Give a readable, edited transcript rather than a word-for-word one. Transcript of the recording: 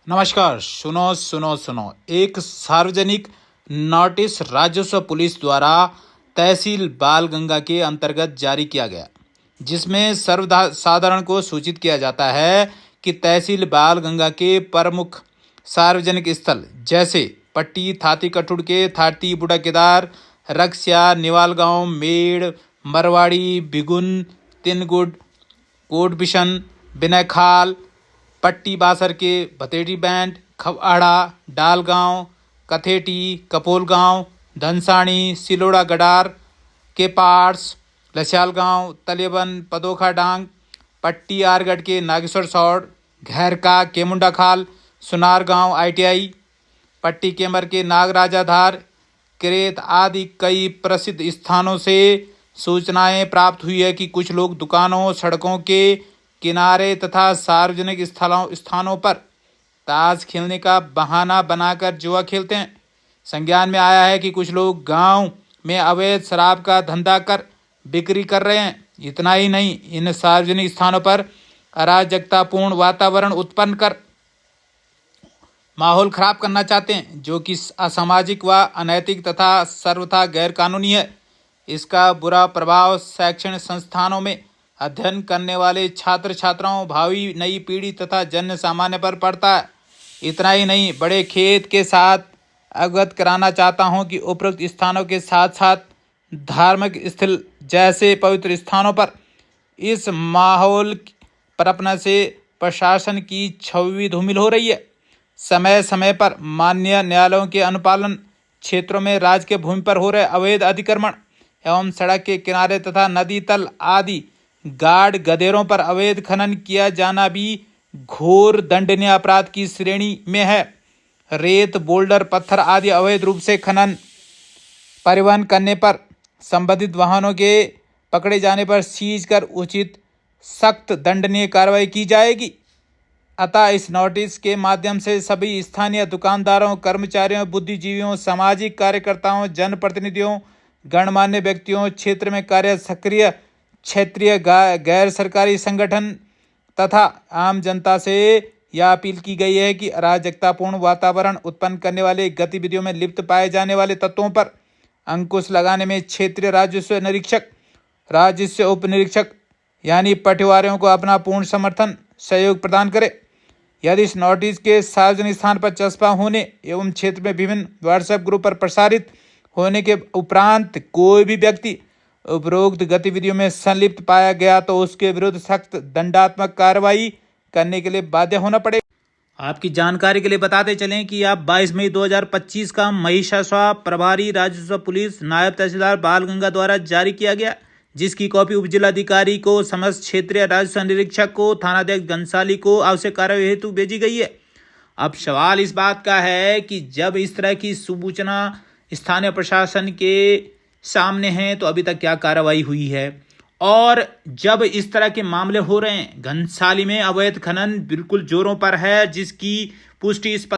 नमस्कार। सुनो सुनो सुनो, एक सार्वजनिक नोटिस राजस्व पुलिस द्वारा तहसील बालगंगा के अंतर्गत जारी किया गया, जिसमें सर्वसाधारण को सूचित किया जाता है कि तहसील बालगंगा के प्रमुख सार्वजनिक स्थल जैसे पट्टी थाती कठुड़ के थाती बुढ़ा केदार रक्स्या निवाल गांव मेड़ मरवाड़ी बिगुन तिनगुड कोटबिशन बिनैखाल पट्टी बासर के भतेड़ी बैंड खवआड़ा डालगांव कथेटी कपोलगांव धनसाणी सिलोड़ा गडार के पार्स लस्याल गांव तलेबन पदोखा डांग पट्टी आरगढ़ के नागेश्वर सौड़ घैरका केमुंडा खाल सुनार गांव ITI पट्टी केमर के नागराजा धार क्रेत आदि कई प्रसिद्ध स्थानों से सूचनाएं प्राप्त हुई है कि कुछ लोग दुकानों सड़कों के किनारे तथा सार्वजनिक स्थानों पर ताश खेलने का बहाना बनाकर जुआ खेलते हैं। संज्ञान में आया है कि कुछ लोग गांव में अवैध शराब का धंधा कर बिक्री कर रहे हैं। इतना ही नहीं, इन सार्वजनिक स्थानों पर अराजकतापूर्ण वातावरण उत्पन्न कर माहौल खराब करना चाहते हैं, जो कि असामाजिक व अनैतिक तथा सर्वथा गैर कानूनी है। इसका बुरा प्रभाव शैक्षणिक संस्थानों में अध्ययन करने वाले छात्र छात्राओं भावी नई पीढ़ी तथा जन सामान्य पर पड़ता है। इतना ही नहीं, बड़े खेत के साथ अवगत कराना चाहता हूं कि उपरोक्त स्थानों के साथ साथ धार्मिक स्थल जैसे पवित्र स्थानों पर इस माहौल पनपने से प्रशासन की छवि धूमिल हो रही है। समय समय पर माननीय न्यायालयों के अनुपालन क्षेत्रों में राज्य के भूमि पर हो रहे अवैध अतिक्रमण एवं सड़क के किनारे तथा नदी तल आदि गाड़ गदेरों पर अवैध खनन किया जाना भी घोर दंडनीय अपराध की श्रेणी में है। रेत बोल्डर पत्थर आदि अवैध रूप से खनन परिवहन करने पर संबंधित वाहनों के पकड़े जाने पर सीज कर उचित सख्त दंडनीय कार्रवाई की जाएगी। अतः इस नोटिस के माध्यम से सभी स्थानीय दुकानदारों कर्मचारियों बुद्धिजीवियों सामाजिक कार्यकर्ताओं जनप्रतिनिधियों गणमान्य व्यक्तियों क्षेत्र में कार्य सक्रिय क्षेत्रीय गैर सरकारी संगठन तथा आम जनता से यह अपील की गई है कि अराजकतापूर्ण वातावरण उत्पन्न करने वाले गतिविधियों में लिप्त पाए जाने वाले तत्वों पर अंकुश लगाने में क्षेत्रीय राजस्व निरीक्षक राजस्व उप निरीक्षक यानी पटवारियों को अपना पूर्ण समर्थन सहयोग प्रदान करे। यदि इस नोटिस के सार्वजनिक स्थान पर चस्पा होने एवं क्षेत्र में विभिन्न व्हाट्सएप ग्रुप पर प्रसारित होने के उपरांत कोई भी व्यक्ति उपरोक्त गतिविधियों में संलिप्त पाया गया तो उसके विरुद्ध सख्त दंडात्मक कार्रवाई करने के लिए बाध्य होना पड़ेगा। आपकी जानकारी के लिए बताते चलें कि आप 22 मई 2025 का महिषासुर प्रभारी राजस्व पुलिस नायब तहसीलदार बालगंगा द्वारा जारी किया गया, जिसकी कॉपी उप जिलाधिकारी को समस्त क्षेत्रीय राजस्व निरीक्षक को थानाध्यक्ष घनसाली को आवश्यक कार्रवाई हेतु भेजी गई है। अब सवाल इस बात का है कि जब इस तरह की सूचना स्थानीय प्रशासन के सामने है तो अभी तक क्या कार्रवाई हुई है, और जब इस तरह के मामले हो रहे हैं घनसाली में अवैध खनन बिल्कुल जोरों पर है, जिसकी पुष्टि इस